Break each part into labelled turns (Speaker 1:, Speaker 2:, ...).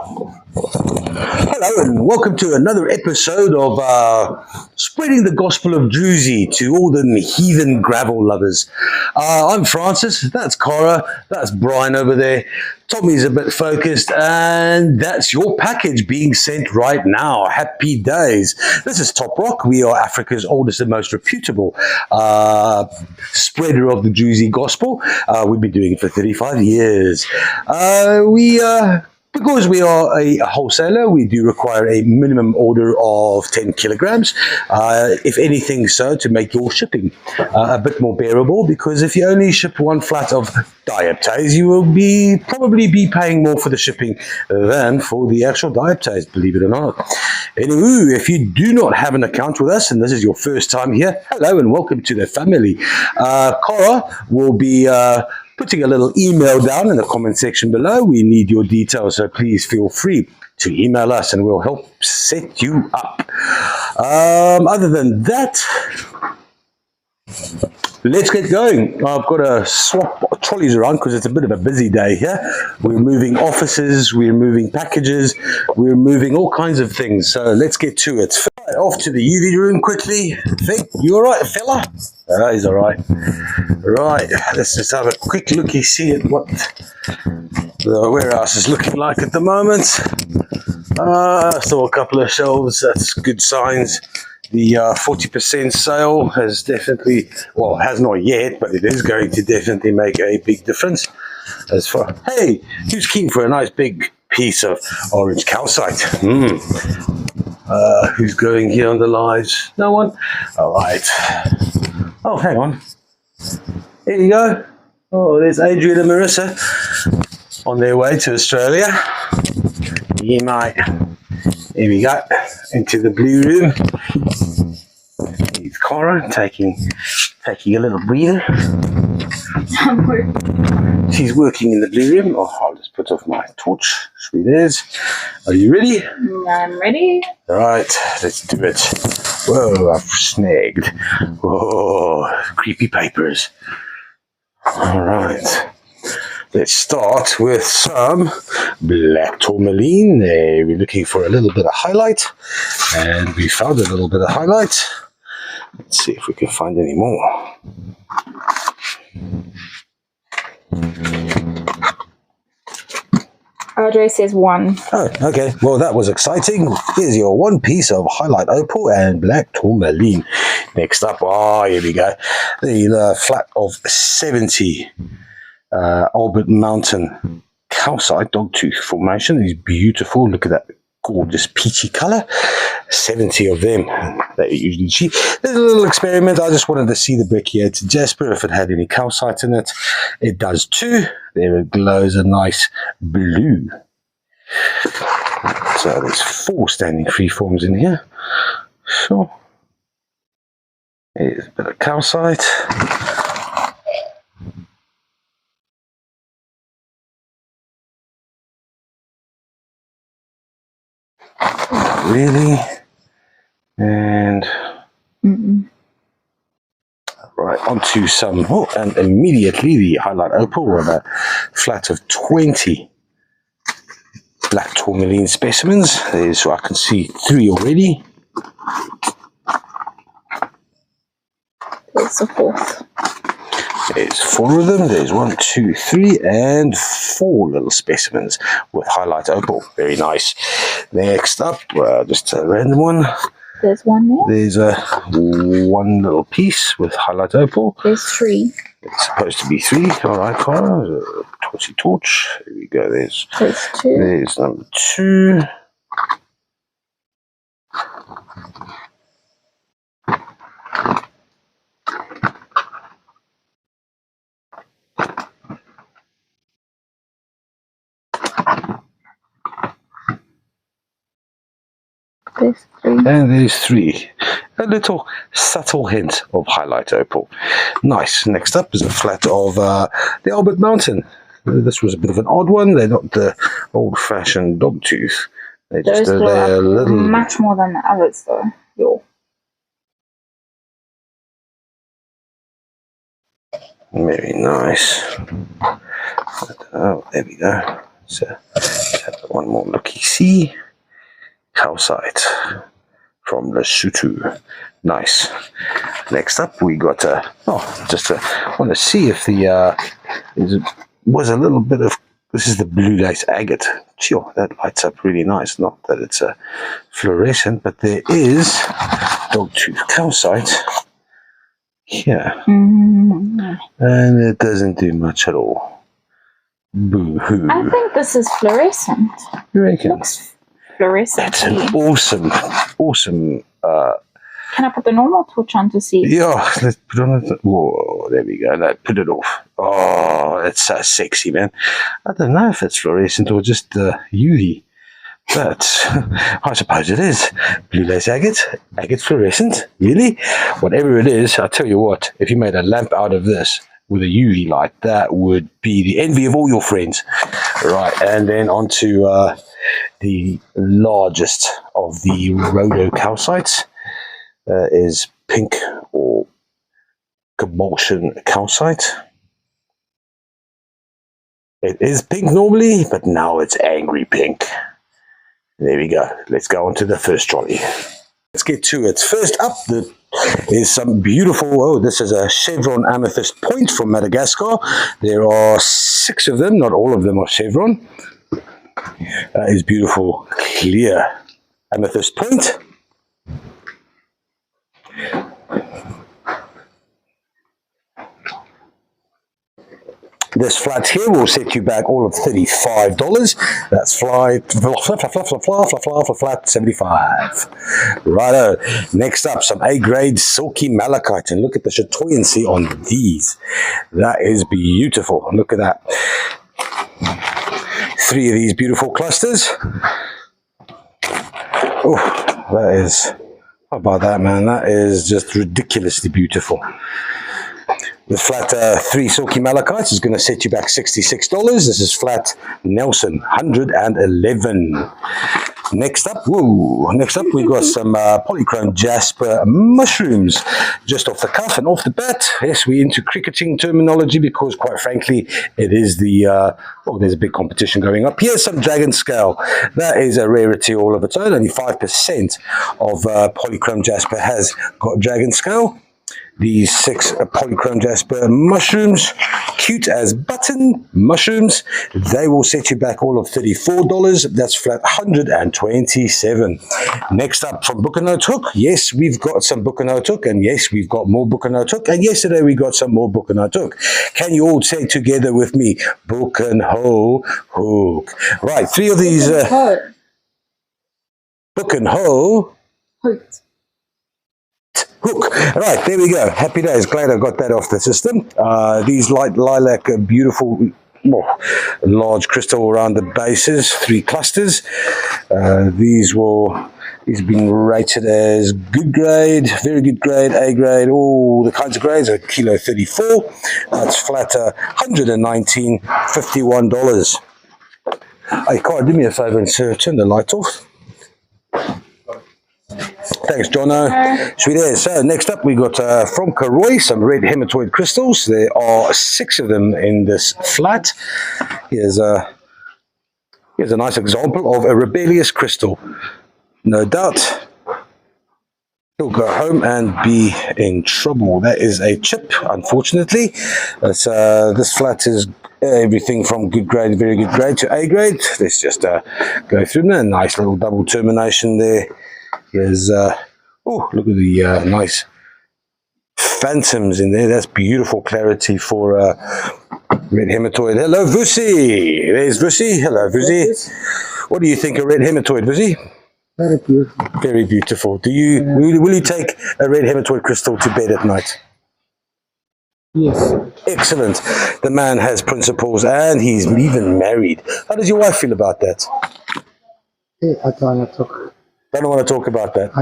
Speaker 1: Hello and welcome to another episode of Spreading the Gospel of Drusy to all the heathen gravel lovers. I'm Francis, that's Cora, that's Brian over there, Tommy's a bit focused, and that's your package being sent right now. Happy days. This is Top Rock. We are Africa's oldest and most reputable spreader of the Drusy Gospel. We've been doing it for 35 years. Because we are a wholesaler, we do require a minimum order of 10 kilograms, if anything so, to make your shipping a bit more bearable, because if you only ship one flat of diaptase, you will probably be paying more for the shipping than for the actual diaptase, believe it or not. Anyway, if you do not have an account with us, and this is your first time here, hello and welcome to the family. Cora will be putting a little email down in the comment section below. We need your details, so please feel free to email us and we'll help set you up. Other than that, let's get going. I've got to swap trolleys around because it's a bit of a busy day here. We're moving offices, we're moving packages, we're moving all kinds of things. So let's get to it. Off to the UV room quickly. Think you all right, fella? He's all right. Right, let's just have a quick looky, see at what the warehouse is looking like at the moment. Saw a couple of shelves. That's good signs. The 40% sale has definitely, well, has not yet, but it is going to definitely make a big difference. As far, hey, who's keen for a nice big piece of orange calcite? Who's going here on the lives? No one? All right. Oh, hang on. Here you go. Oh, there's Adrian and Marissa on their way to Australia. Yeah, mate. Here we go. Into the blue room. Here's Cora taking a little breather. She's working in the blue room. Oh, I'll just put off my torch. Sweet as. Are you ready?
Speaker 2: I'm ready.
Speaker 1: All right, let's do it. Whoa, I've snagged. Whoa, creepy papers. All right. Let's start with some black tourmaline. We're looking for a little bit of hyalite, and we found a little bit of hyalite. Let's see if we can find any more.
Speaker 2: Audrey says 1.
Speaker 1: Oh, okay. Well, that was exciting. Here's your one piece of hyalite opal and black tourmaline. Next up, here we go. The flat of 70 Albert Mountain calcite dogtooth formation. Is beautiful. Look at that gorgeous peachy color. 70 of them. They're usually cheap. There's a little experiment. I just wanted to see the Brecciated Jasper if it had any calcite in it. It does too. There it glows a nice blue. So there's 4 standing freeforms in here. Sure. Here's a bit of calcite. Not really. And right, onto some, and immediately the highlight opal with a flat of 20 black tourmaline specimens. There's, I can see 3 already.
Speaker 2: There's the 4th.
Speaker 1: There's 4 of them. There's 1, 2, 3, and 4 little specimens with highlight opal. Very nice. Next up, just a random one.
Speaker 2: There's 1 there.
Speaker 1: There's one little piece with highlight opal.
Speaker 2: There's 3.
Speaker 1: It's supposed to be 3. All right, Clara. Torch. Here we go. There's
Speaker 2: 2.
Speaker 1: There's number 2.
Speaker 2: There's 3.
Speaker 1: And there's 3. A little subtle hint of highlight opal. Nice. Next up is a flat of the Albert Mountain. This was a bit of an odd one. They're not the old-fashioned dogtooth. They're just they're a little
Speaker 2: much more than the others, though. Yo.
Speaker 1: Very nice. Oh, there we go. So one more looky-see. Calcite from Lesotho. Nice. Next up, we got want to see if the was a little bit of. This is the blue lace agate. Sure, that lights up really nice. Not that it's a fluorescent, but there is dogtooth calcite here, and it doesn't do much at all. Boo hoo.
Speaker 2: I think this is fluorescent.
Speaker 1: You reckon?
Speaker 2: Looks fluorescent.
Speaker 1: It's an awesome.
Speaker 2: Can I put the normal torch on to see?
Speaker 1: Yeah, let's put on it. Whoa, there we go. No, put it off. Oh, it's so sexy, man. I don't know if it's fluorescent or just UV, but I suppose it is. Blue lace agate fluorescent, really? Whatever it is, I'll tell you what, if you made a lamp out of this with a UV light, that would be the envy of all your friends. Right, and then on to the largest of the rhodocalcites. Is pink or convulsion calcite. It is pink normally, but now it's angry pink. There we go. Let's go on to the first trolley. Let's get to it. First up, is some beautiful, this is a chevron amethyst point from Madagascar. There are 6 of them, not all of them are chevron. That is beautiful, clear amethyst point. This flat here will set you back all of $35. That's flat 75. Righto. Next up, some A-grade silky malachite. And look at the chatoyancy on these. That is beautiful. Look at that. 3 of these beautiful clusters. Oh, that is... How about that, man? That is just ridiculously beautiful. The flat 3 silky malachite is going to set you back $66. This is flat Nelson, 111. Next up, we got some polychrome jasper mushrooms. Just off the cuff and off the bat. Yes, we're into cricketing terminology because, quite frankly, it is the, there's a big competition going up. Here's some dragon scale. That is a rarity all of its own. Only 5% of polychrome jasper has got dragon scale. These 6 polychrome jasper mushrooms, cute as button mushrooms, they will set you back all of $34. That's flat 127. Next up from Book and Note Hook. Yes, we've got some Book and Note Hook, and yes, we've got more Book and Note Hook, and yesterday we got some more Book and Note Hook. Can you all say together with me, Book and Ho Hook? Right, 3 of these. Book and Ho
Speaker 2: Hook.
Speaker 1: Hook. Right, there we go. Happy days. Glad I got that off the system. These light lilac, beautiful, large crystal around the bases, 3 clusters. These have been rated as good grade, very good grade, A grade, all the kinds of grades, a kilo 34. That's flat $119, $51. Hey, Kai, do me a favour and turn the light off. Thanks, Jono. Sweet as. So next up we got from Karoi some red hematoid crystals. There are 6 of them in this flat. Here's a nice example of a rebellious crystal. No doubt he'll go home and be in trouble. That is a chip, unfortunately. This flat is everything from good grade, very good grade to A grade. Let's just go through them. A nice little double termination there. Here's, look at the nice phantoms in there. That's beautiful clarity for red hematoid. Hello, Vusi. There's Vusi. Hello, Vusi. What do you think of red hematoid, Vusi?
Speaker 3: Very beautiful.
Speaker 1: Very beautiful. Will you take a red hematoid crystal to bed at night?
Speaker 3: Yes.
Speaker 1: Excellent. The man has principles and he's even married. How does your wife feel about that?
Speaker 3: Hey, I don't want to talk.
Speaker 1: I don't want to talk about that.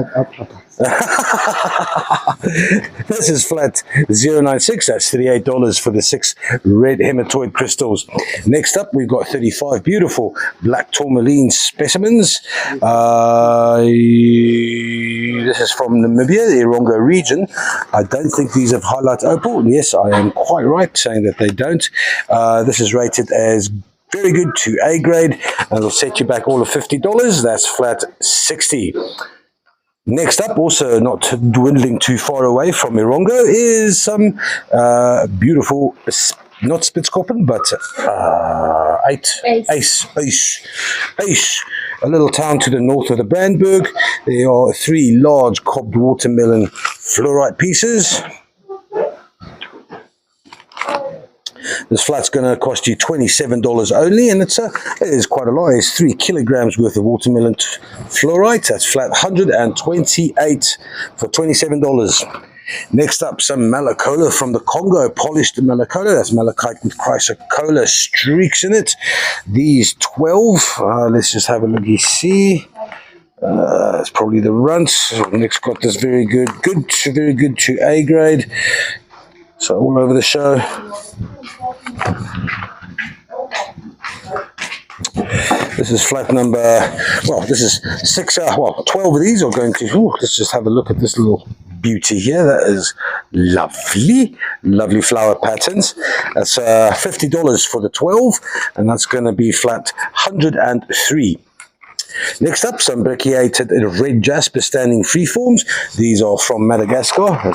Speaker 1: This is flat 096. That's $38 for the 6 red hematoid crystals. Next up, we've got 35 beautiful black tourmaline specimens. This is from Namibia, the Erongo region. I don't think these have hyalite opal. Yes, I am quite right saying that they don't. This is rated as very good to A grade, and it'll set you back all of $50. That's flat 60. Next up, also not dwindling too far away from Irongo, is some beautiful, not Spitzkoppen, but Ace. A little town to the north of the Brandberg. There are 3 large cobbed watermelon fluorite pieces. This flat's going to cost you $27 only, and it is quite a lot. It's 3 kilograms worth of watermelon fluorite. That's flat 128 for $27. Next up, some malacola from the Congo, polished malacola. That's malachite with chrysocolla streaks in it. These 12. Let's just have a look. You see. It's probably the runt. Nick's got this very good to A grade. So all over the show. This is flat number, well, this is 12 of these are going to, let's just have a look at this little beauty here. That is lovely flower patterns. That's $50 for the 12, and that's going to be flat 103. Next up, some brachiated red jasper standing freeforms. These are from Madagascar.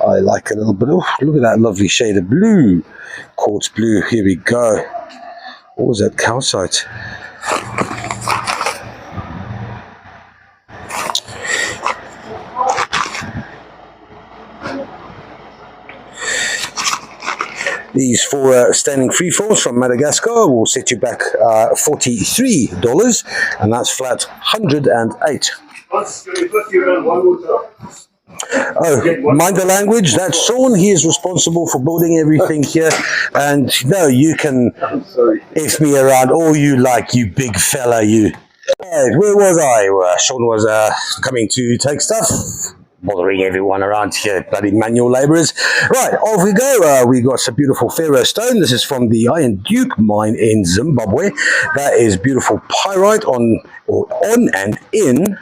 Speaker 1: I like a little bit. Oh, look at that lovely shade of blue. Quartz blue. Here we go. What was that? Calcite. These 4 standing freeforms from Madagascar will set you back $43, and that's flat 108. Oh, mind the language. That's Sean. He is responsible for building everything here. And no, you can F me around all you like, you big fella, you. Where was I? Sean was coming to take stuff. Bothering everyone around here, bloody manual labourers. Right, off we go. We got some beautiful ferro stone. This is from the Iron Duke mine in Zimbabwe. That is beautiful pyrite on and in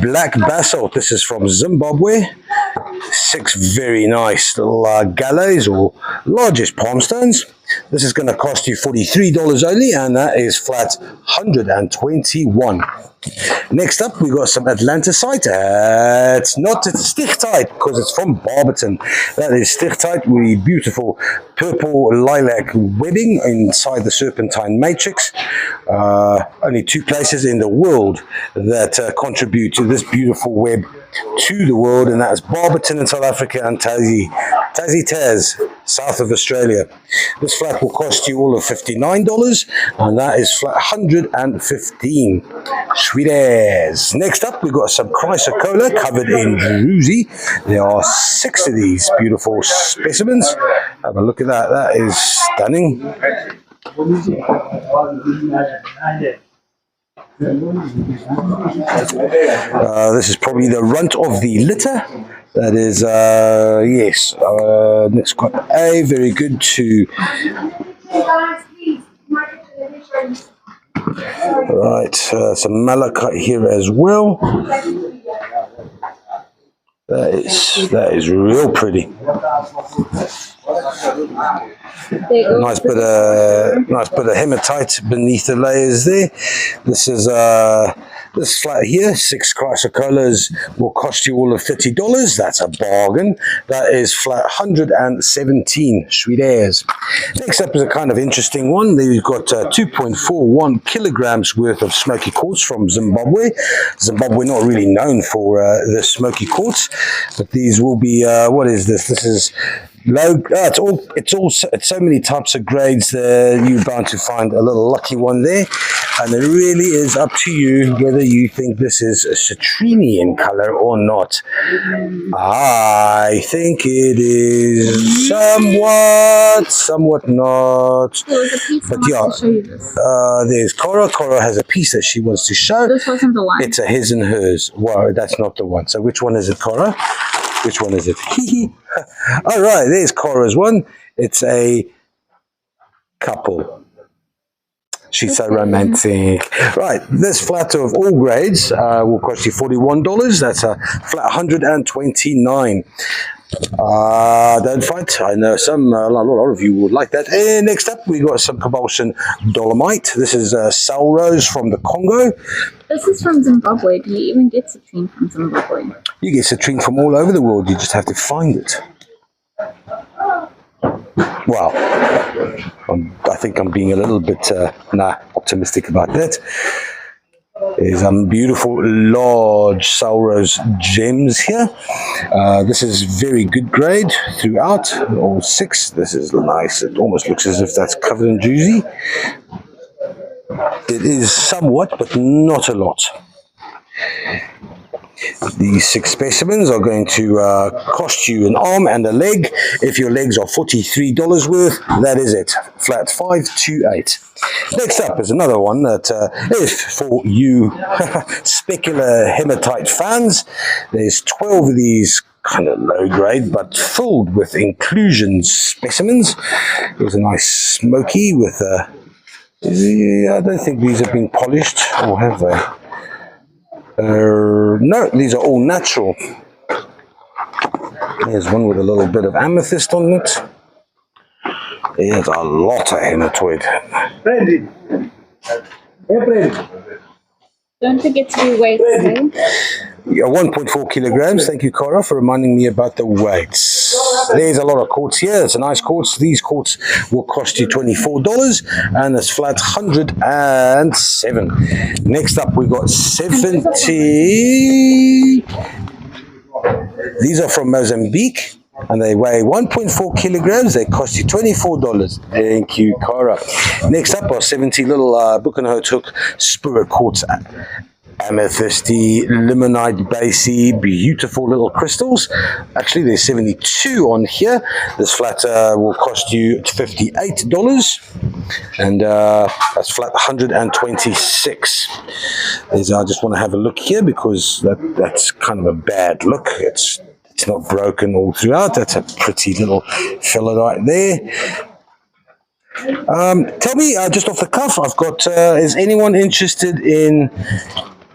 Speaker 1: black basalt. This is from Zimbabwe. 6 very nice little galleys or largest palm stones. This is going to cost you $43 only, and that is flat 121. Next up, we got some Atlanticite. It's not Stichtite because it's from Barberton. That is Stichtite with beautiful purple lilac webbing inside the serpentine matrix. Only 2 places in the world that contribute to this beautiful web to the world, and that's Barberton in South Africa and Tassie south of Australia. This flat will cost you all of $59, and that is flat 115. Sweet as. Next up, we've got some chrysocolla covered in Drusy. There are 6 of these beautiful specimens. Have a look at that. That is stunning. This is probably the runt of the litter. That is, yes, next got A, very good to. Right, some malachite here as well. That is real pretty. Nice bit of hematite beneath the layers there. This is this flat here, 6 chrysocollas will cost you all of $30. That's a bargain. That is flat 117. Sweet as. Next up is a kind of interesting one. We've got 2.41 kilograms worth of smoky quartz from Zimbabwe. Zimbabwe not really known for the smoky quartz, but these will be what is this? This is low. It's so many types of grades there. You're bound to find a little lucky one there, and it really is up to you whether you think this is a citrine in color or not. I think it is somewhat not. But yeah, there's Cora. Cora has a piece that she wants to show.
Speaker 2: This wasn't the one.
Speaker 1: It's a his and hers. Well, that's not the one. So which one is it, Cora? Which one is it? All right, there's Cora's one. It's a couple. She's so romantic. Right, this flat of all grades will cost you $41. That's a flat 129. Don't fight. I know a lot of you would like that. And next up, we got some Cobulsion dolomite. This is Salrose from the Congo.
Speaker 2: This is from Zimbabwe. Do you even get citrine from Zimbabwe?
Speaker 1: You get citrine from all over the world. You just have to find it. Well, I think I'm being a little bit optimistic about that. There's some beautiful large Salrose gems here. This is very good grade throughout, all 6. This is nice. It almost looks as if that's covered in Drusy. It is somewhat, but not a lot. These 6 specimens are going to cost you an arm and a leg. If your legs are $43 worth, that is it. Flat 528. Next up is another one that, if for you specular hematite fans, there's 12 of these kind of low grade but filled with inclusion specimens. There's a nice smoky with I don't think these have been polished, or have they? No, these are all natural. There's one with a little bit of amethyst on it. There's a lot of hematoid.
Speaker 2: Don't forget to do weight, okay?
Speaker 1: Yeah, 1.4 kilograms. Thank you, Cara, for reminding me about the weights. There's a lot of quartz here. It's a nice quartz. These quartz will cost you $24, and it's flat 107. Next up, we got 70. These are from Mozambique, and they weigh 1.4 kilograms. They cost you $24. Thank you, Cara. Next up are 70 little Buchenhout hook spirit quartz. Amethysty, limonite basey, beautiful little crystals. Actually, there's 72 on here. This flat will cost you $58, and that's flat 126. I just want to have a look here because that's kind of a bad look. It's not broken all throughout. That's a pretty little fillet right there. Tell me, just off the cuff, I've got, is anyone interested in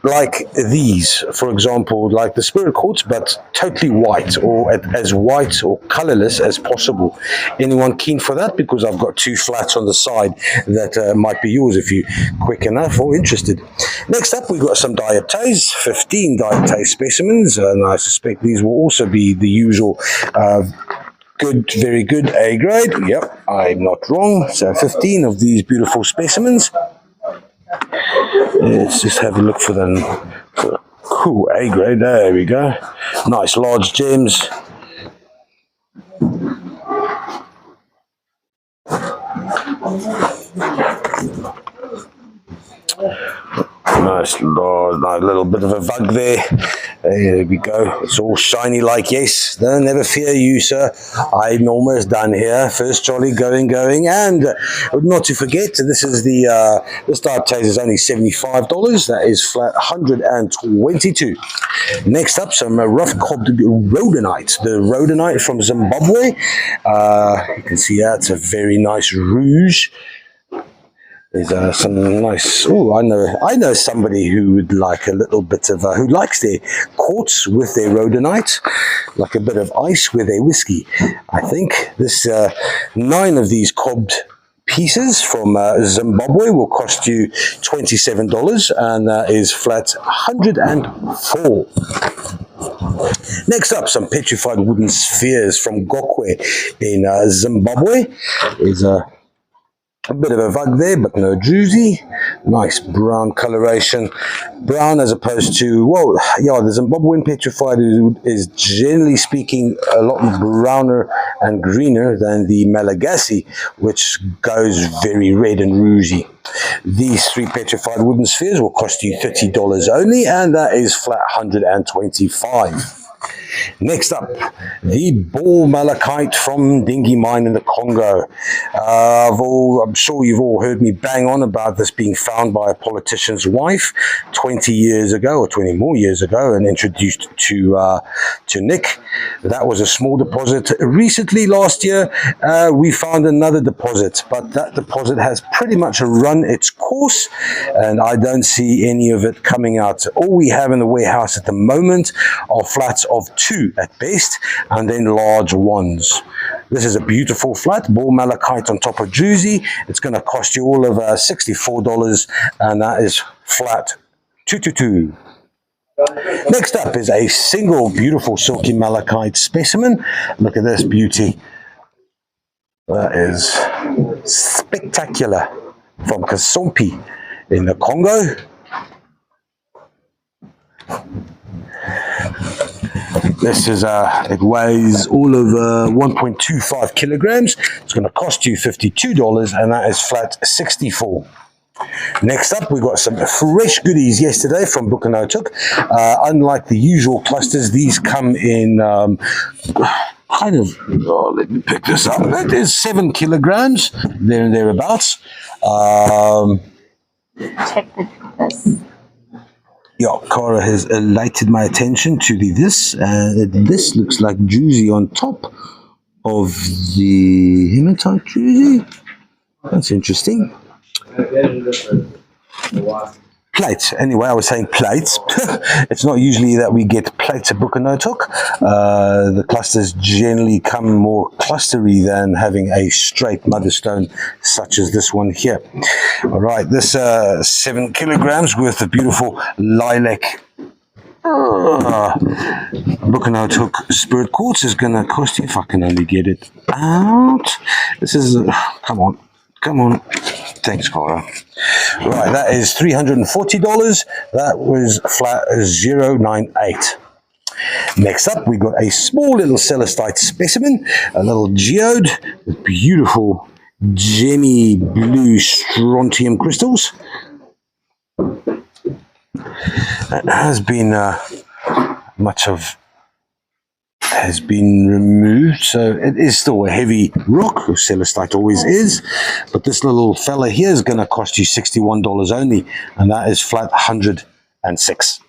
Speaker 1: like these, for example, like the spirit quartz, but totally white, or as white or colorless as possible? Anyone keen for that? Because I've got 2 flats on the side that might be yours if you're quick enough or interested. Next up, we've got some diaptase, 15 diaptase specimens, and I suspect these will also be the usual good, very good A grade. Yep, I'm not wrong. So 15 of these beautiful specimens. Let's just have a look for them. Cool, A grade, there we go. Nice large gems. Nice large, nice little bit of a vug there. There we go. It's all shiny like yes. No, never fear you, sir. I'm almost done here. First trolley going. And not to forget, this is this diaptase is only $75. That is flat 122. Next up, some rough cobbed rhodonite. The rhodonite from Zimbabwe. You can see that's a very nice rouge. There's some nice. Oh, I know somebody who would like a little bit of who likes their quartz with their rhodonite, like a bit of ice with their whiskey. I think this 9 of these cobbed pieces from Zimbabwe will cost you $27, and that is flat 104. Next up, some petrified wooden spheres from Gokwe in Zimbabwe. Is a bit of a vug there, but no Drusy. Nice brown coloration. Brown as opposed to, well, yeah, the Zimbabwean petrified is generally speaking a lot browner and greener than the Malagasy, which goes very red and rougy. These 3 petrified wooden spheres will cost you $30 only, and that is flat 125. Next up, the ball malachite from Dingy Mine in the Congo. I'm sure you've all heard me bang on about this being found by a politician's wife 20 years ago, or 20 more years ago, and introduced to Nick. That was a small deposit. Recently, last year, we found another deposit, but that deposit has pretty much run its course, and I don't see any of it coming out. All we have in the warehouse at the moment are flats of 2 at best, and then large ones. This is a beautiful flat, ball malachite on top of Drusy. It's going to cost you all of $64, and that is flat 222. Next up is a single beautiful silky malachite specimen. Look at this beauty. That is spectacular, from Kasompi in the Congo. This is it weighs all of 1.25 kilograms. It's going to cost you $52, and that is flat 64. Next up, we got some fresh goodies yesterday from Bukanotuk. Unlike the usual clusters, these come in kind of, let me pick this up. That is 7 kilograms, there and thereabouts.
Speaker 2: Check this.
Speaker 1: Yeah, Cara has lighted my attention to this. This looks like Drusy on top of the hematite Drusy. That's interesting. Plates. Anyway, I was saying plates. It's not usually that we get plates at Bukanotuk. The clusters generally come more clustery than having a straight motherstone such as this one here. All right, this 7 kilograms worth of beautiful lilac Bukanotuk spirit quartz is going to cost you, if I can only get it out. This is, come on. Thanks, Cara. Right, that is $340. That was flat 098. Next up, we got a small little celestite specimen, a little geode with beautiful gemmy blue strontium crystals. It has been has been removed, so it is still a heavy rock, celestite always is, but this little fella here is going to cost you $61 only, and that is flat 106.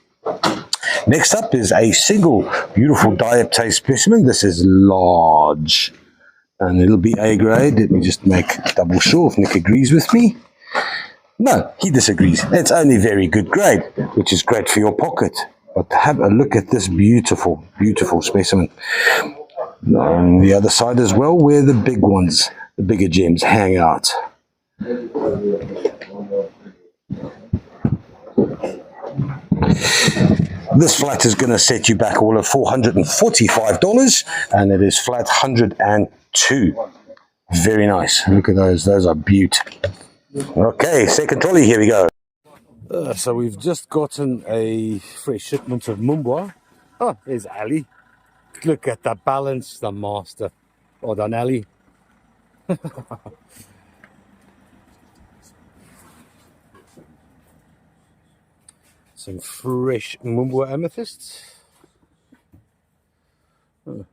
Speaker 1: Next up is a single beautiful dioptase specimen. This is large, and it'll be A grade. Let me just make double sure if Nick agrees with me. No, he disagrees. It's only very good grade, which is great for your pocket. But have a look at this beautiful, beautiful specimen. On the other side as well, where the big ones, the bigger gems, hang out. This flat is going to set you back all of $445, and it is flat 102. Very nice. Look at those. Those are beaut. Okay, second trolley. Here we go. So we've just gotten a fresh shipment of Mumbwa. Oh, there's Ali. Look at the balance, the master. Well done, Ali. Some fresh Mumbwa amethysts. Oh,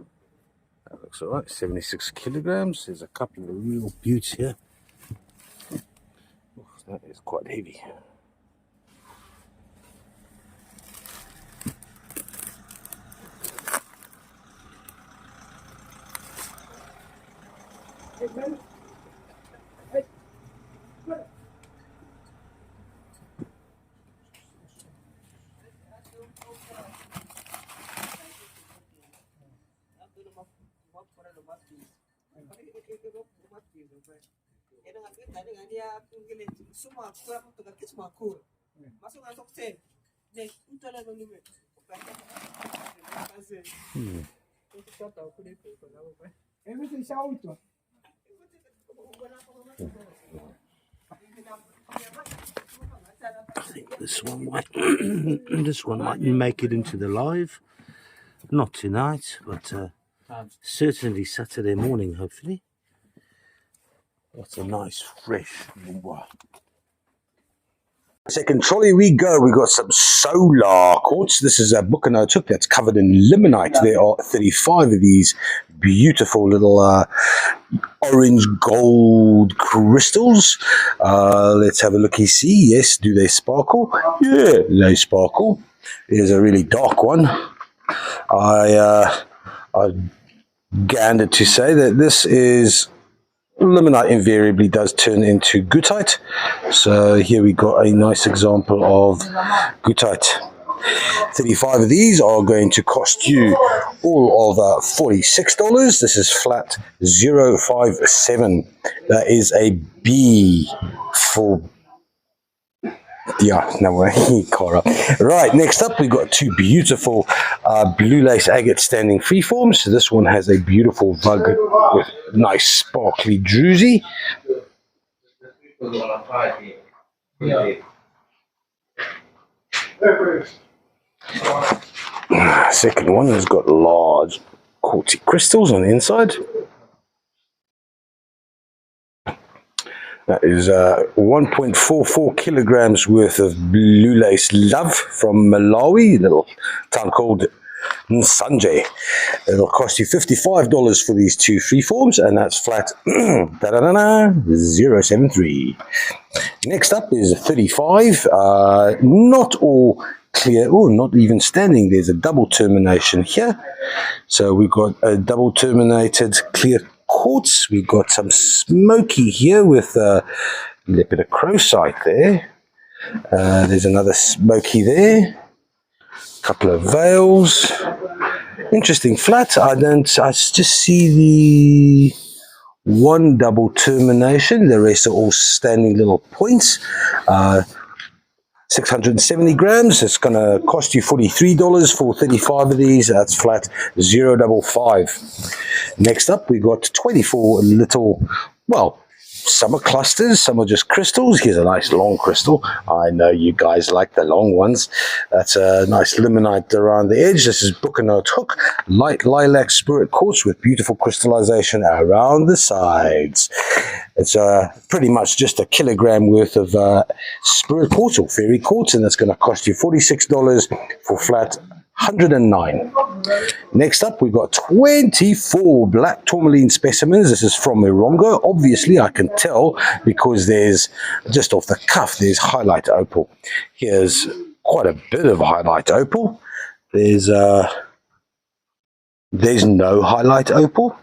Speaker 1: that looks all right. 76 kilograms. There's a couple of real beauts here. Oh, that is quite heavy. I think this one might this one might make it into the live. Not tonight, but certainly Saturday morning, hopefully. That's a nice fresh Mumbwa. Second trolley we go. We got some solar quartz. This is a Bukanotuk that's covered in limonite. There are 35 of these beautiful little orange gold crystals. Let's have a looky see. Yes, do they sparkle? Yeah, they sparkle. Here's a really dark one. I gathered to say that this is limonite invariably does turn into goethite. So here we got a nice example of goethite. 35 of these are going to cost you all of $46. This is flat 057. That is a B for... Yeah, no way, Cara. Right, next up we've got two beautiful blue lace agate standing freeforms. So this one has a beautiful vug with nice sparkly Drusy. Second one has got large quartzy crystals on the inside. That is 1.44 kilograms worth of blue lace love from Malawi, a little town called Nsanje. It'll cost you $55 for these two freeforms, and that's flat 073. Next up is 35. Not all clear, oh, not even standing. There's a double termination here. So we've got a double terminated clear quartz. We've got some smoky here with a little bit of crowsite there. There's another smoky there. A couple of veils. Interesting flat. I just see the one double termination. The rest are all standing little points. 670 grams. It's going to cost you $43 for 35 of these. That's flat 055. Next up, we've got 24 little, well, some are clusters, some are just crystals. Here's a nice long crystal. I know you guys like the long ones. That's a nice limonite around the edge. This is Bookenote hook, light lilac spirit quartz with beautiful crystallization around the sides. It's pretty much just a kilogram worth of spirit quartz or fairy quartz, and that's going to cost you $46 for flat 109. Next up, we've got 24 black tourmaline specimens. This is from Irongo. Obviously, I can tell because there's, just off the cuff, there's hyalite opal. Here's quite a bit of hyalite opal. There's no hyalite opal.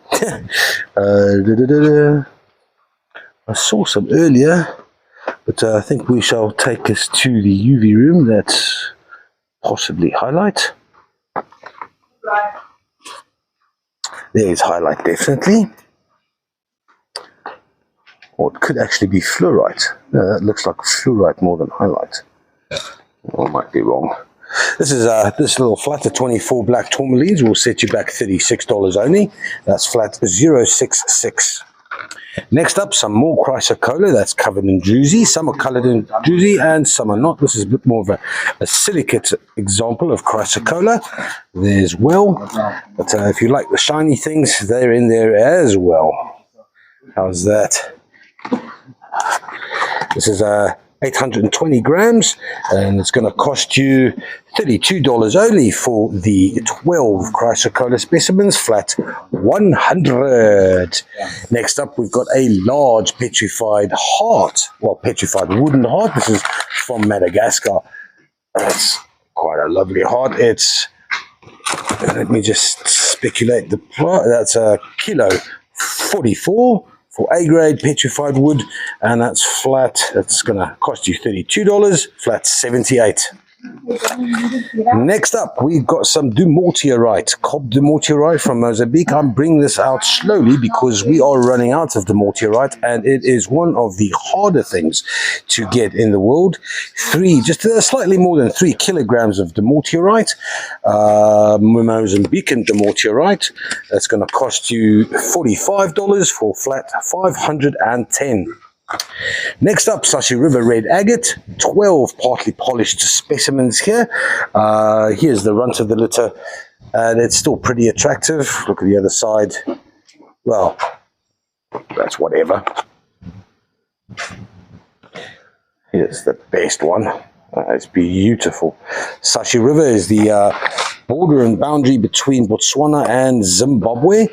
Speaker 1: I saw some earlier, but I think we shall take us to the UV room. That's possibly hyalite. There's hyalite, definitely. Or it could actually be fluorite. No, that looks like fluorite more than hyalite. I might be wrong. This is this little flat of 24 black tourmalines will set you back $36 only. That's flat 066. Next up, some more chrysocolla that's covered in Drusy. Some are coloured in Drusy and some are not. This is a bit more of a silicate example of chrysocolla. There's well, but if you like the shiny things, they're in there as well. How's that? This is 820 grams, and it's going to cost you $32 only for the 12 chrysocolla specimens, flat 100. Next up, we've got a large petrified heart, well, petrified wooden heart. This is from Madagascar. That's quite a lovely heart. It's, let me just speculate the price. That's a kilo 44 for A-grade petrified wood, and that's flat. That's going to cost you $32, flat 78. Next up, we've got some dumortierite, cob dumortierite from Mozambique. I'm bringing this out slowly because we are running out of dumortierite, and it is one of the harder things to get in the world. Just slightly more than 3 kilograms of dumortierite, Mozambican dumortierite. That's going to cost you $45 for flat 510. Next up, Sashi River red agate, 12 partly polished specimens here. Here's the runt of the litter, and it's still pretty attractive. Look at the other side. Well, that's whatever. Here's the best one. It's beautiful. Sashi River is the border and boundary between Botswana and Zimbabwe.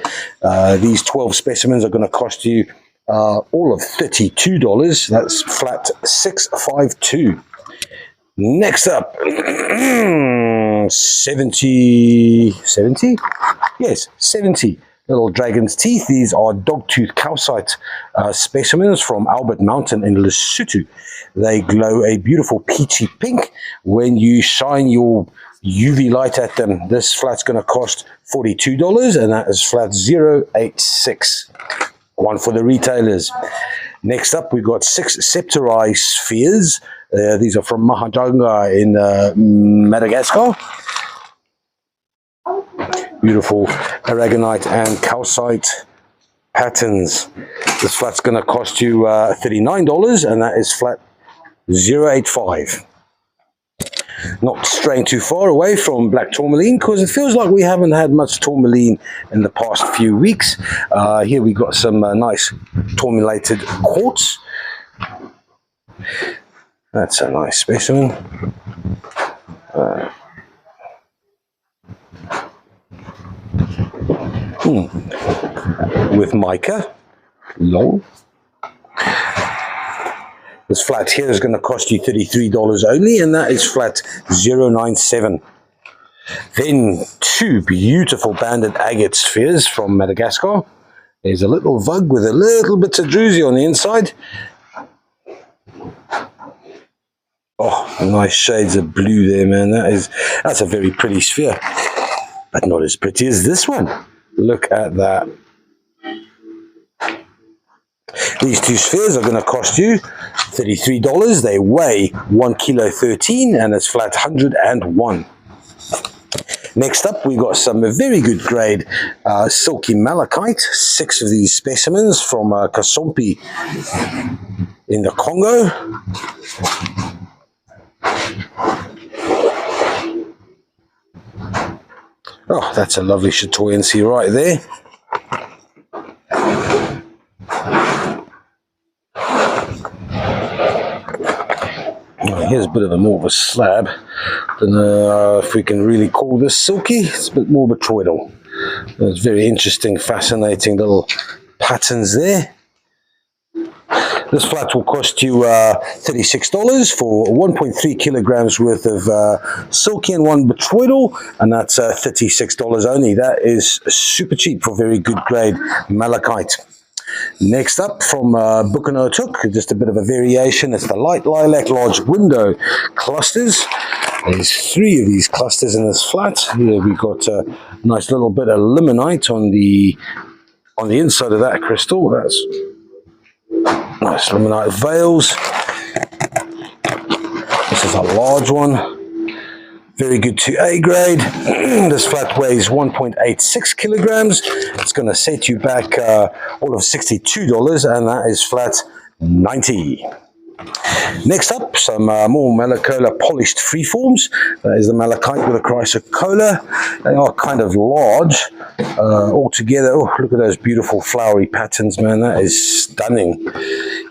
Speaker 1: These 12 specimens are going to cost you all of $32. That's flat 652. Next up, 70. Yes, 70 little dragon's teeth. These are dogtooth calcite specimens from Albert Mountain in Lesotho. They glow a beautiful peachy pink when you shine your UV light at them. This flat's going to cost $42, and that is flat 086. One for the retailers. Next up, we've got 6 septari spheres. These are from Mahajanga in Madagascar. Beautiful aragonite and calcite patterns. This flat's going to cost you $39, and that is flat 085. Not straying too far away from black tourmaline, because it feels like we haven't had much tourmaline in the past few weeks. Here we got some nice tourmalated quartz. That's a nice specimen. With mica. Lol. This flat here is going to cost you $33 only, and that is flat 097. Then 2 beautiful banded agate spheres from Madagascar. There's a little vug with a little bit of Drusy on the inside. Oh, nice shades of blue there, man. That's a very pretty sphere, but not as pretty as this one. Look at that. These 2 spheres are going to cost you $33. They weigh 1 kilo 13, and it's flat 101. Next up, we got some very good grade silky malachite. 6 of these specimens from Kasompi in the Congo. Oh, that's a lovely chatoyancy right there. Here's a bit of more of a slab. Don't know if we can really call this silky. It's a bit more botryoidal. There's very interesting, fascinating little patterns there. This flat will cost you $36 for 1.3 kilograms worth of silky and 1 botryoidal, and that's $36 only. That is super cheap for very good grade malachite. Next up, from Bucanotuk, just a bit of a variation. It's the light lilac large window clusters. There's 3 of these clusters in this flat. Here we've got a nice little bit of limonite on the inside of that crystal. That's nice limonite veils. This is a large one. Very good to A grade. This flat weighs 1.86 kilograms. It's going to set you back all of $62, and that is flat 90. Next up, some more Malacola polished freeforms. That is the malachite with a chrysocolla. They are kind of large all together. Oh, look at those beautiful flowery patterns, man. That is stunning.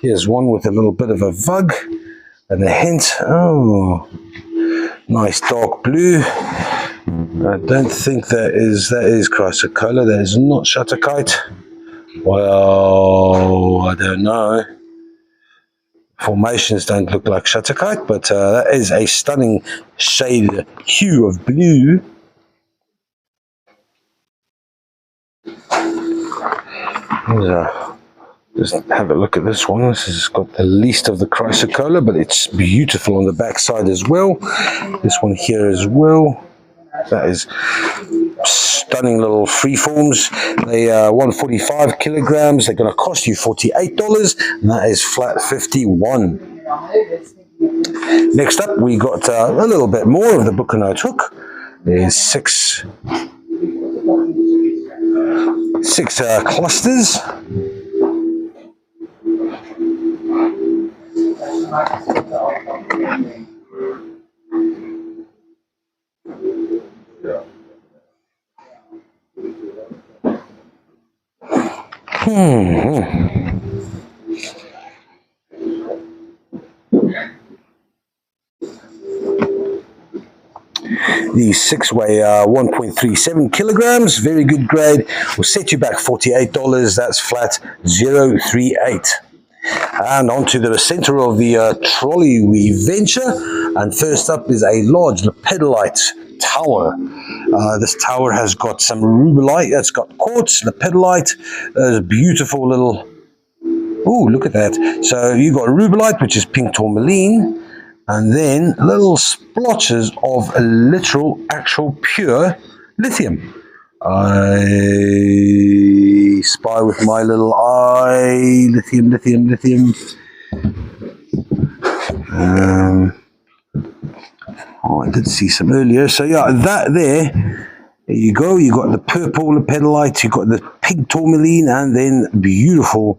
Speaker 1: Here's one with a little bit of a vug and a hint. Oh, nice dark blue. I don't think that is chrysocolla. That is not shutterkite. Well, I don't know. Formations don't look like shutterkite, but that is a stunning shade hue of blue. Just have a look at this one. This has got the least of the chrysocolla, but it's beautiful on the back side as well. This one here as well. That is stunning little freeforms. They are 145 kilograms. They're going to cost you $48, and that is flat 51. Next up, we got a little bit more of the Bucanotuk. There's six clusters. These 6 weigh 1.37 kilograms. Very good grade. Will set you back $48. That's flat 038. And onto the center of the trolley we venture. And first up is a large lepidolite tower. This tower has got some rubellite, it's got quartz, lepidolite, there's a beautiful little, oh, look at that. So you got rubellite, which is pink tourmaline, and then little splotches of a literal, actual, pure lithium. I spy with my little eye, lithium, lithium, lithium. Oh, I did see some earlier. So yeah, that there you go. You got the purple lepidolite, you got the pink tourmaline, and then beautiful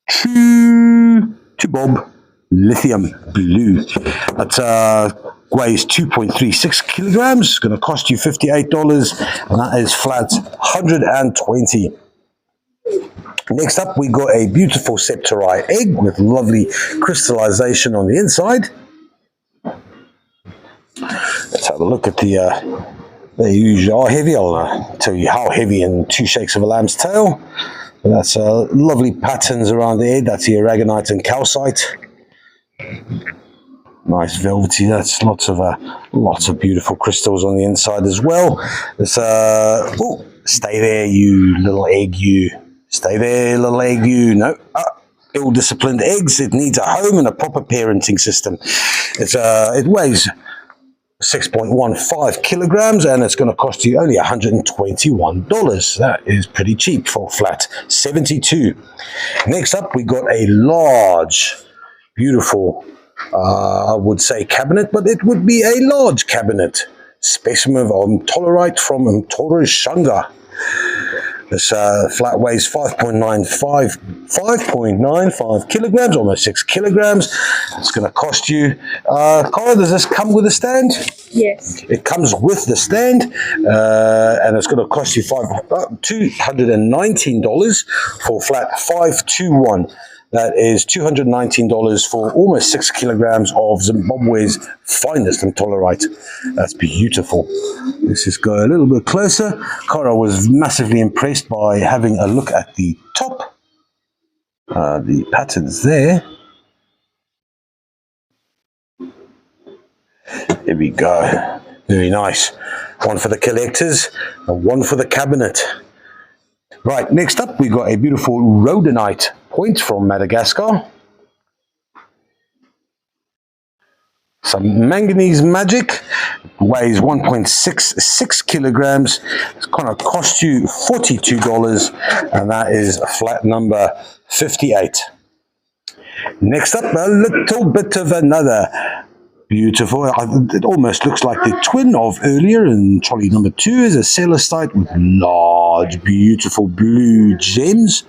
Speaker 1: true to bob lithium blue. That weighs 2.36 kilograms. It's going to cost you $58, and that is flat 120. Next up, we got a beautiful septari egg with lovely crystallization on the inside. Let's have a look at the. They usually are heavy. I'll tell you how heavy in 2 shakes of a lamb's tail. But that's lovely patterns around the head. That's the aragonite and calcite. Nice velvety. That's lots of beautiful crystals on the inside as well. It's oh, stay there, you little egg, you. Stay there, little egg, you. No, ill-disciplined eggs. It needs a home and a proper parenting system. It weighs 6.15 kilograms, and it's going to cost you only $121. That is pretty cheap for flat 72. Next up, we got a large, beautiful, I would say cabinet, but it would be a large cabinet. Specimen of tollerite from Torishanga. This flat weighs 5.95 kilograms, almost 6 kilograms. It's going to cost you, Cara, does this come with a stand?
Speaker 2: Yes.
Speaker 1: It comes with the stand, and it's going to cost you $219 for flat 521. That is $219 for almost 6 kilograms of Zimbabwe's finest tollerite. That's beautiful. Let's just go a little bit closer. Cara was massively impressed by having a look at the top, the patterns there. There we go. Very nice. One for the collectors and one for the cabinet. Right, next up we got a beautiful rhodonite point from Madagascar. Some manganese magic, weighs 1.66 kilograms. It's going to cost you $42, and that is flat number 58. Next up, a little bit of another beautiful, it almost looks like the twin of earlier in trolley number 2 is a celestite with large, beautiful blue gems.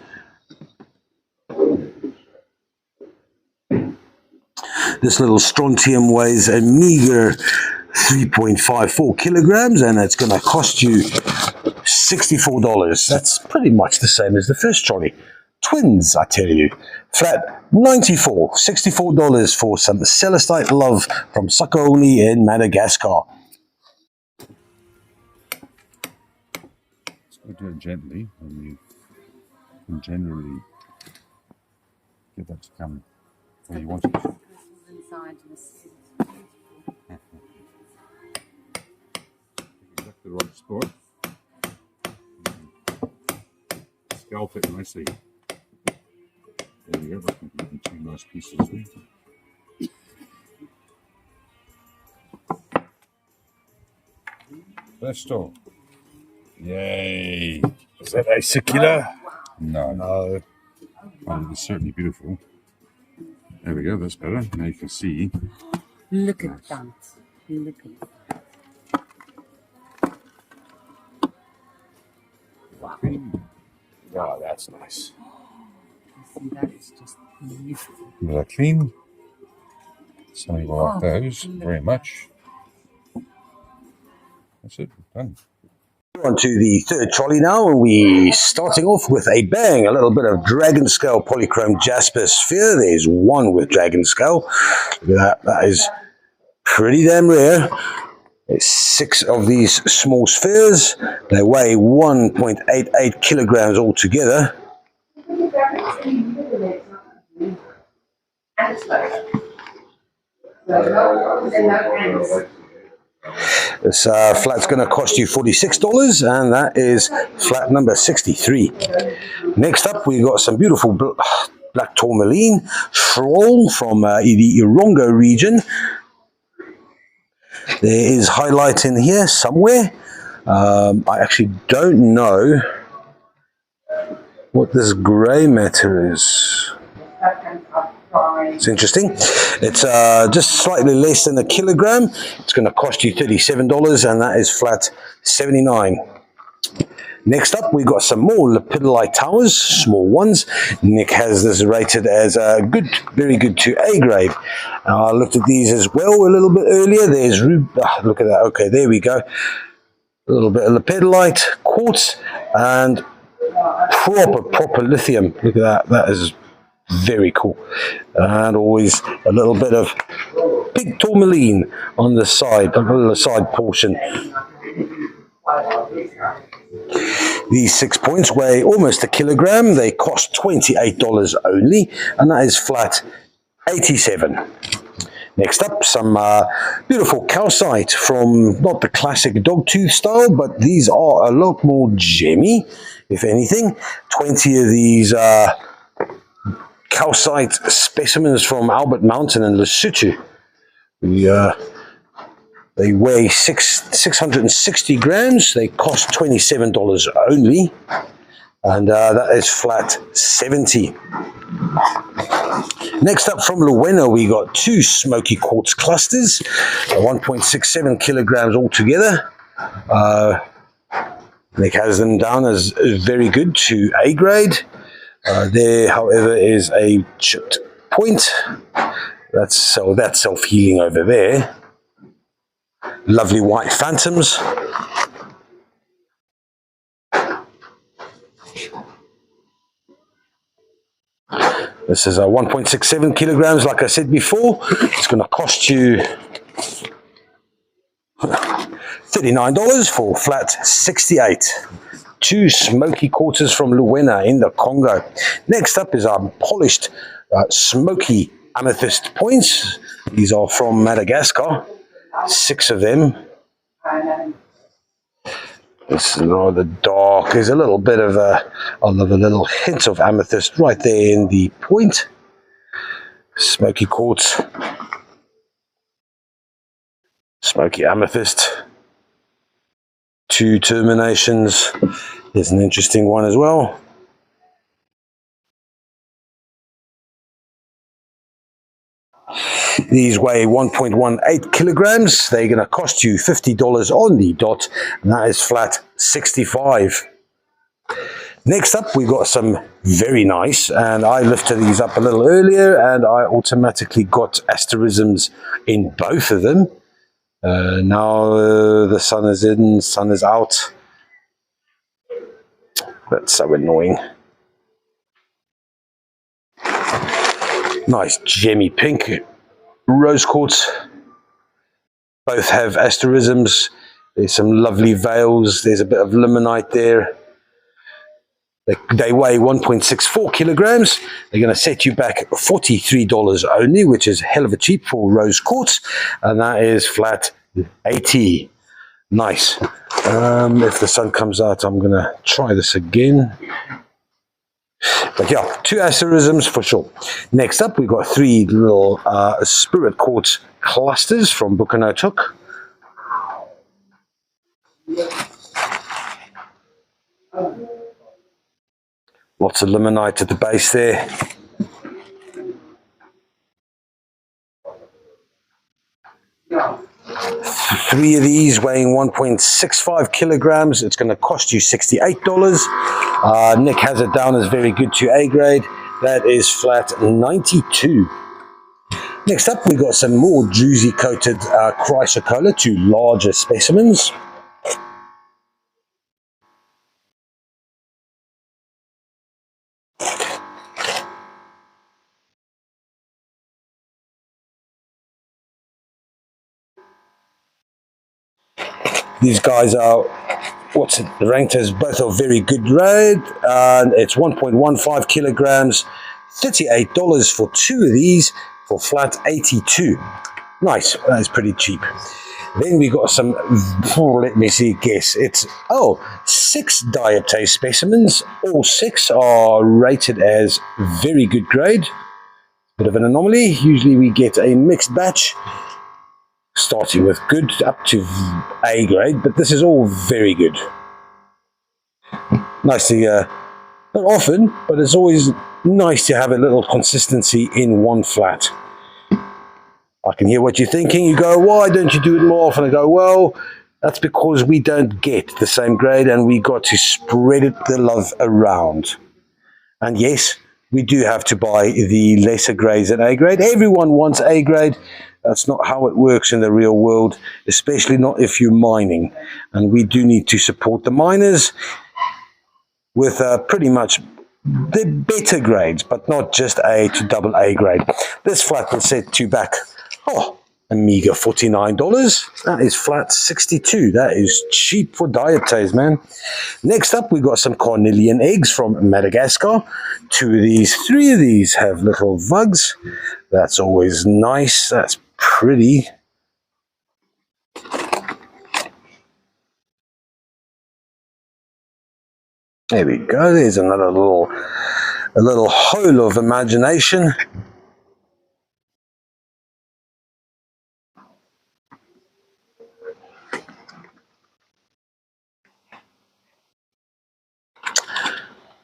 Speaker 1: This little strontium weighs a meager 3.54 kilograms, and it's going to cost you $64. That's pretty much the same as the first trolley. Twins, I tell you. Flat $64 for some celestite love from Sakaoni in Madagascar.
Speaker 4: So do it gently, and you can generally get that to come where you want it. Exactly the right spot. Scalp it nicely. There you go, that can be 2 nice pieces there. Presto. Yay!
Speaker 1: Is that a circular?
Speaker 4: No.
Speaker 1: No.
Speaker 4: Oh, it's certainly beautiful. There we go, that's better. Now you can see.
Speaker 5: Look at that. Look at that.
Speaker 4: Wow.
Speaker 1: Oh, that's nice.
Speaker 5: See, that is just beautiful.
Speaker 4: They're clean. Some people like those very much. That's it, done.
Speaker 1: On to the third trolley now, and we starting off with a bang, a little bit of dragon scale polychrome jasper sphere. There's one with dragon scale. Look at that, that is pretty damn rare. There's 6 of these small spheres. They weigh 1.88 kilograms altogether. This flat's going to cost you $46, and that is flat number 63. Next up, we got some beautiful black tourmaline trawl from the Irongo region. There is hyalite in here somewhere. I actually don't know what this grey matter is. It's interesting. It's just slightly less than a kilogram. It's going to cost you $37, and that is flat 79. Next up, we've got some more lepidolite towers, small ones. Nick has this rated as good, very good to A grade. I looked at these as well a little bit earlier. There's, look at that. Okay, there we go. A little bit of lepidolite, quartz, and proper lithium. Look at that. That is very cool. And always a little bit of pink tourmaline on the side, on the side portion. These 6 points weigh almost a kilogram. They cost $28 only, and that is flat 87. Next up, some beautiful calcite from not the classic dogtooth style, but these are a lot more gemmy, if anything. 20 of these calcite specimens from Albert Mountain in Lesotho. They weigh 660 grams. They cost $27 only, and that is flat 70. Next up from Luwena, we got two smoky quartz clusters, 1.67 kilograms altogether. Nick has them down as very good to A grade. There, however, is a chipped point. That's self-healing over there. Lovely white phantoms. This is a 1.67 kilograms, like I said before. It's going to cost you $39 for flat 68. Two smoky quarters from Luwena in the Congo. Next up is our polished smoky amethyst points. These are from Madagascar. 6 of them. This is rather dark. There's a little bit of I love a little hint of amethyst right there in the point. Smoky quartz. Smoky amethyst. 2 terminations. Here's an interesting one as well. These weigh 1.18 kilograms. They're going to cost you $50 on the dot, and that is flat 65. Next up, we've got some very nice, and I lifted these up a little earlier, and I automatically got asterisms in both of them. Now the sun is in, sun is out. That's so annoying. Nice gemmy pink rose quartz. Both have asterisms. There's some lovely veils. There's a bit of limonite there. They weigh 1.64 kilograms. They're going to set you back $43 only, which is hell of a cheap for rose quartz, and that is flat 80. Nice. If the sun comes out, I'm going to try this again. But yeah, 2 asterisms for sure. Next up, we've got 3 little spirit quartz clusters from Bukanotuk. Lots of limonite at the base there. Three of these weighing 1.65 kilograms. It's going to cost you $68. Nick has it down as very good to A grade. That is flat 92. Next up, we've got some more Drusy coated chrysocolla, 2 larger specimens. These guys are ranked as both are very good grade, and it's 1.15 kilograms, $38 for 2 of these for flat 82. Nice, that is pretty cheap. Then we got some, let me see, guess. It's, 6 diaptase specimens. All 6 are rated as very good grade. Bit of an anomaly. Usually we get a mixed batch, starting with good up to A grade, but this is all very good. Nicely, not often, but it's always nice to have a little consistency in one flat. I can hear what you're thinking. You go, why don't you do it more often? I go, well, that's because we don't get the same grade and we got to spread the love around. And yes, we do have to buy the lesser grades at A grade. Everyone wants A grade. That's not how it works in the real world, especially not if you're mining. And we do need to support the miners with pretty much the better grades, but not just A to double A grade. This flat will set to back, a meager $49. That is flat 62. That is cheap for diaptase, man. Next up, we got some carnelian eggs from Madagascar. 2 of these, 3 of these have little vugs. That's always nice. That's pretty. There we go. There's another a little hole of imagination.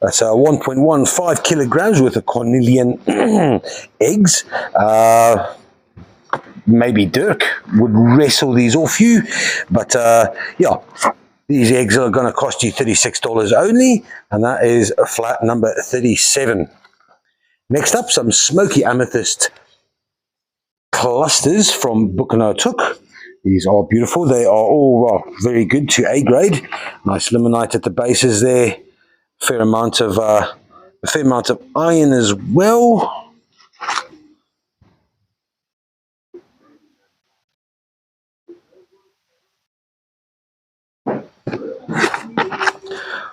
Speaker 1: That's 1.15 kilograms worth of carnelian eggs. Maybe Dirk would wrestle these off you, but yeah, these eggs are going to cost you $36 only, and that is flat number 37. Next up, some smoky amethyst clusters from Buchanautuk. These are beautiful. They are all very good to A grade. Nice limonite at the bases there. A fair amount of iron as well.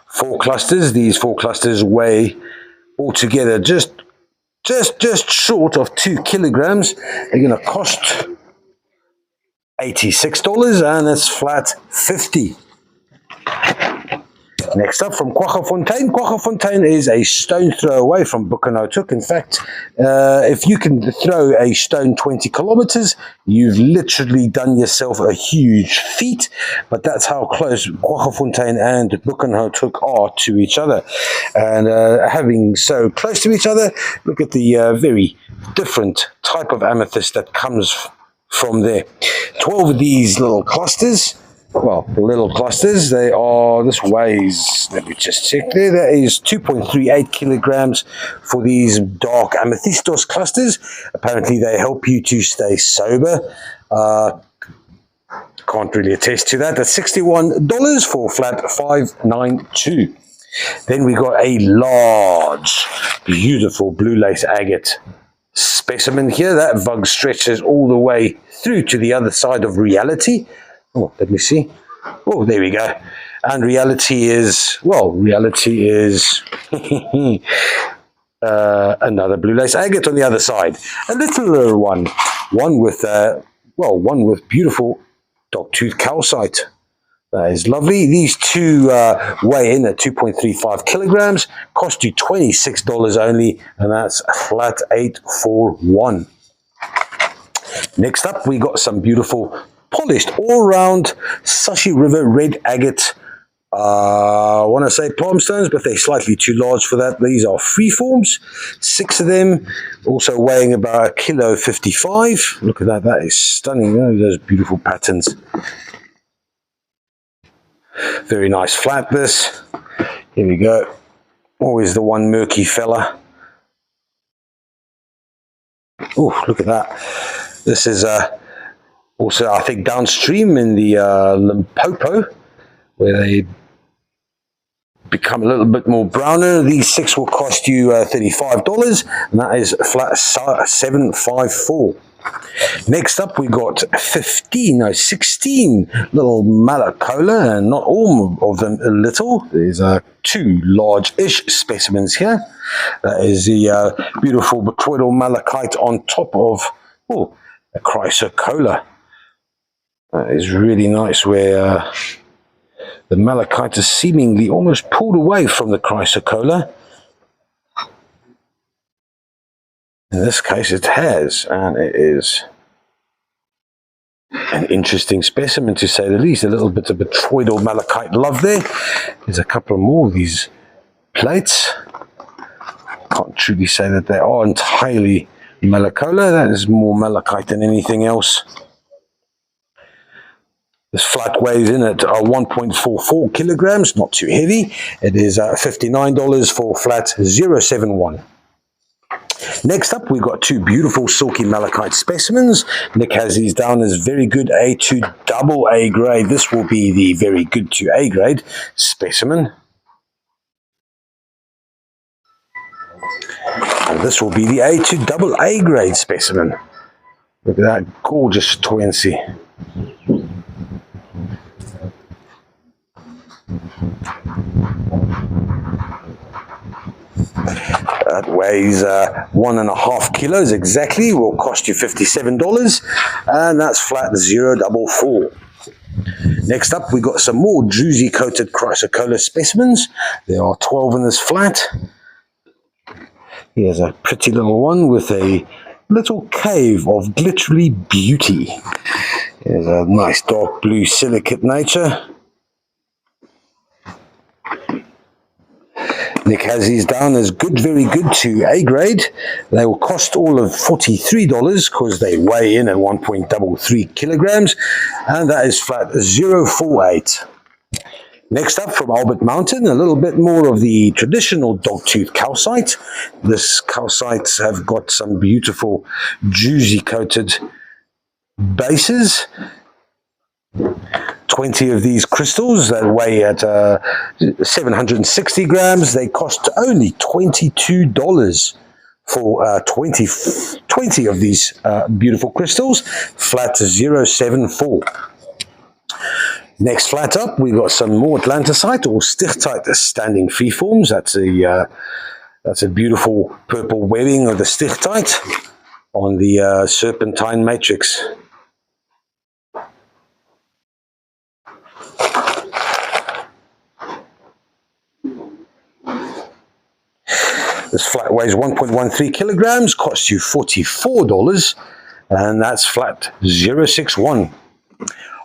Speaker 1: Four clusters. These 4 clusters weigh altogether just short of 2 kilograms. They're going to cost $86, and it's flat 50. Next up, from Kwaggafontein. Kwaggafontein is a stone throw away from Buchanautuk. In fact, if you can throw a stone 20 kilometers, you've literally done yourself a huge feat. But that's how close Kwaggafontein and Buchanautuk are to each other. And having so close to each other, look at the very different type of amethyst that comes from there. 12 of these little clusters. Well, the little clusters, they are, this weighs, let me just check there, that is 2.38 kilograms for these dark amethystos clusters. Apparently they help you to stay sober. Can't really attest to that. That's $61 for flat 592. Then we got a large, beautiful blue lace agate specimen here. That vug stretches all the way through to the other side of reality. Oh, let me see. Oh, there we go. And reality is another blue lace agate on the other side. A little one with beautiful dog-tooth calcite. That is lovely. These 2 weigh in at 2.35 kilograms, cost you $26 only, and that's flat 841. Next up, we got some beautiful polished all-round Sashi River red agate. I want to say palm stones, but they're slightly too large for that. These are freeforms, 6 of them, also weighing about $1.55 kg. Look at that, that is stunning. Those beautiful patterns. Very nice flat this. Here we go. Always the one murky fella. Oh, look at that. This is also, I think, downstream in the Limpopo, where they become a little bit more browner. These 6 will cost you $35, and that is flat 754. Next up, we got 16 little malacola, and not all of them little. There's 2 large-ish specimens here. That is the beautiful botryoidal malachite on top of a chrysocolla. That is really nice, where the malachite is seemingly almost pulled away from the chrysocolla. In this case it has, and it is an interesting specimen to say the least. A little bit of botryoidal malachite love there. There's a couple more of these plates. Can't truly say that they are entirely malacola. That is more malachite than anything else. This flat weighs in at 1.44 kilograms, not too heavy. It is $59 for flat 071. Next up, we've got two beautiful silky malachite specimens. Nick has these down as very good A to double A grade. This will be the very good to A grade specimen. And this will be the A to double A grade specimen. Look at that gorgeous buoyancy. That weighs 1.5 kilos exactly, will cost you $57, and that's flat 044. Next up, we got some more Drusy coated chrysocolla specimens. There are 12 in this flat. Here's a pretty little one with a little cave of glittery beauty. There's a nice dark blue silicate nature. Nick has these down as good, very good to A grade. They will cost all of $43 because they weigh in at 1.33 kilograms, and that is flat 048. Next up from Albert Mountain, a little bit more of the traditional dogtooth calcite. This calcites have got some beautiful Drusy coated bases. 20 of these crystals that weigh at 760 grams. They cost only $22 for 20 of these beautiful crystals, flat 074. Next flat up, we've got some more atlantisite or stichtite standing freeforms. That's a beautiful purple webbing of the stichtite on the serpentine matrix. This flat weighs 1.13 kilograms, costs you $44, and that's flat 061.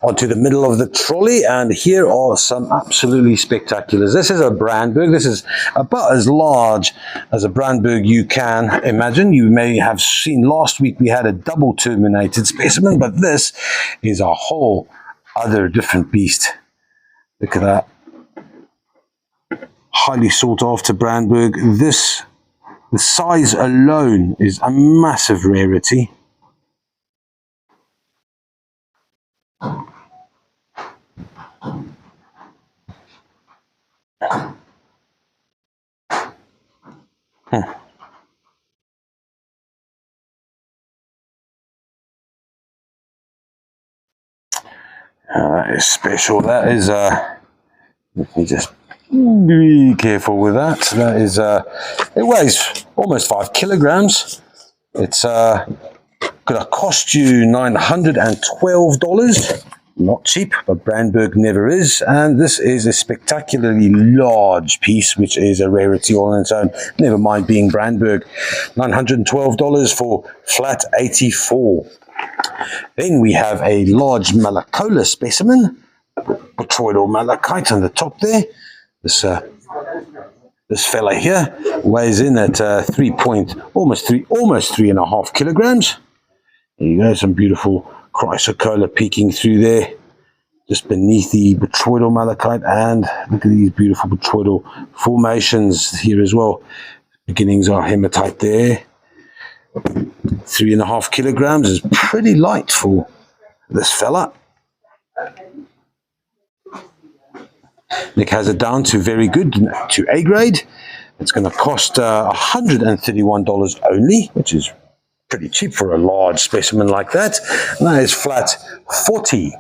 Speaker 1: Onto the middle of the trolley, and here are some absolutely spectaculars. This is a Brandberg. This is about as large as a Brandberg you can imagine. You may have seen last week we had a double terminated specimen, but this is a whole other different beast. Look at that. Highly sought after Brandberg. The size alone is a massive rarity. That is special. That is let me just be careful with that. That is it weighs almost 5 kilograms. It's gonna cost you $912. Not cheap, but Brandberg never is. And this is a spectacularly large piece, which is a rarity all on its own. Never mind being Brandberg. $912 for flat 84. Then we have a large malacola specimen, botryoidal malachite on the top there. This fella here weighs in at almost 3.5 kilograms. There you go, some beautiful chrysocolla peeking through there, just beneath the botryoidal malachite, and look at these beautiful botryoidal formations here as well. Beginnings are hematite there. 3.5 kilograms is pretty light for this fella. Nick has it down to very good to A grade. It's going to cost $131 only, which is pretty cheap for a large specimen like that. And that is flat 40.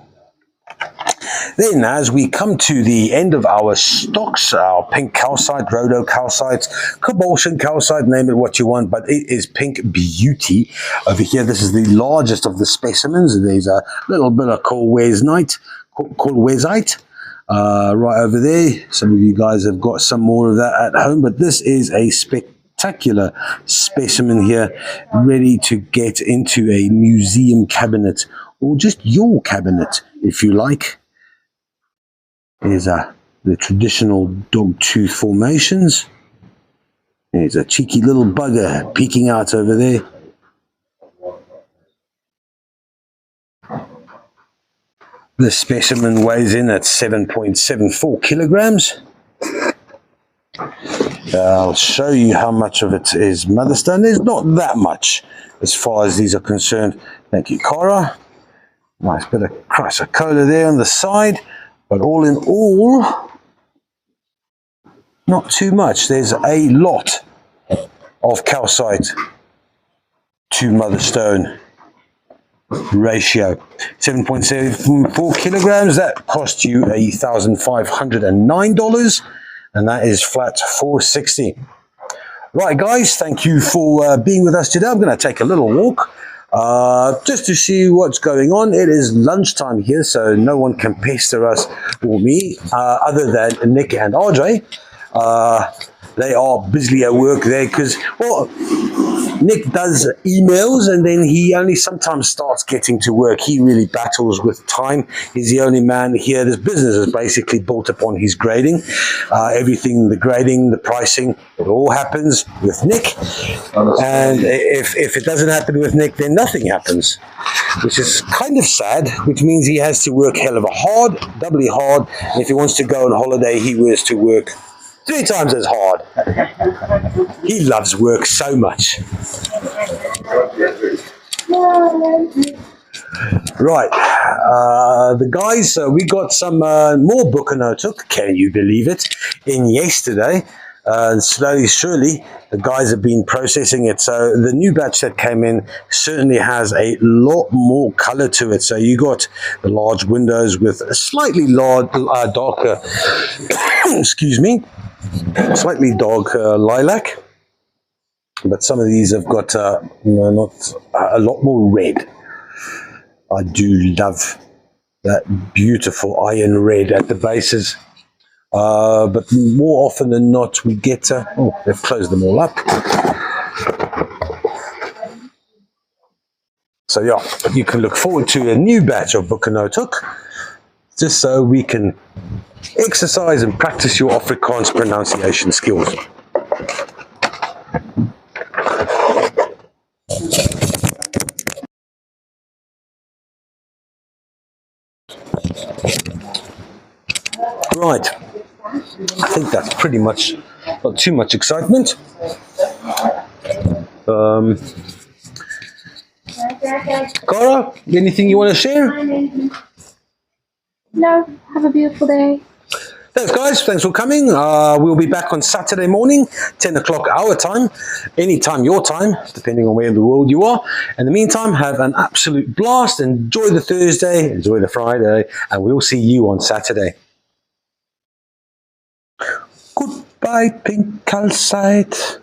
Speaker 1: Then as we come to the end of our stocks, our pink calcite, rhodo calcite, cobalt calcite, name it what you want, but it is pink beauty. Over here, this is the largest of the specimens. There's a little bit of calwezite, right over there. Some of you guys have got some more of that at home, but this is a spectacular specimen here, ready to get into a museum cabinet or just your cabinet if you like. Here's the traditional dog tooth formations. There's a cheeky little bugger peeking out over there. The specimen weighs in at 7.74 kilograms. I'll show you how much of it is motherstone. There's not that much as far as these are concerned. Thank you, Cara. Nice bit of chrysocolla there on the side. But all in all, not too much. There's a lot of calcite to motherstone ratio. 7.74 kilograms. That cost you $1,509. And that is flat $460. Right, guys, thank you for being with us today. I'm going to take a little walk just to see what's going on. It is lunchtime here, so no one can pester us or me other than Nick and RJ. They are busily at work there because, well, Nick does emails and then he only sometimes starts getting to work. He really battles with time. He's the only man here. This business is basically built upon his grading. Everything, the grading, the pricing, it all happens with Nick. And if it doesn't happen with Nick, then nothing happens, which is kind of sad, which means he has to work hell of a hard, doubly hard. And if he wants to go on holiday, he has to work 3 times as hard. He loves work so much. Right, the guys, we got some more Bukanotuk, can you believe it, in yesterday. Slowly, surely, the guys have been processing it. So the new batch that came in certainly has a lot more color to it. So you got the large windows with a slightly darker, excuse me, slightly dark lilac. But some of these have got not a lot more red. I do love that beautiful iron red at the bases. But more often than not, we get... oh, they've closed them all up. So yeah, you can look forward to a new batch of Bukanotuk, just so we can exercise and practice your Afrikaans pronunciation skills. Right, I think that's pretty much, not too much excitement. Cara, anything you want to share?
Speaker 2: No, have a beautiful day.
Speaker 1: Thanks, guys. Thanks for coming. We'll be back on Saturday morning, 10 o'clock our time, anytime your time, depending on where in the world you are. In the meantime, have an absolute blast. Enjoy the Thursday, enjoy the Friday, and we'll see you on Saturday. Goodbye, Pink Calcite.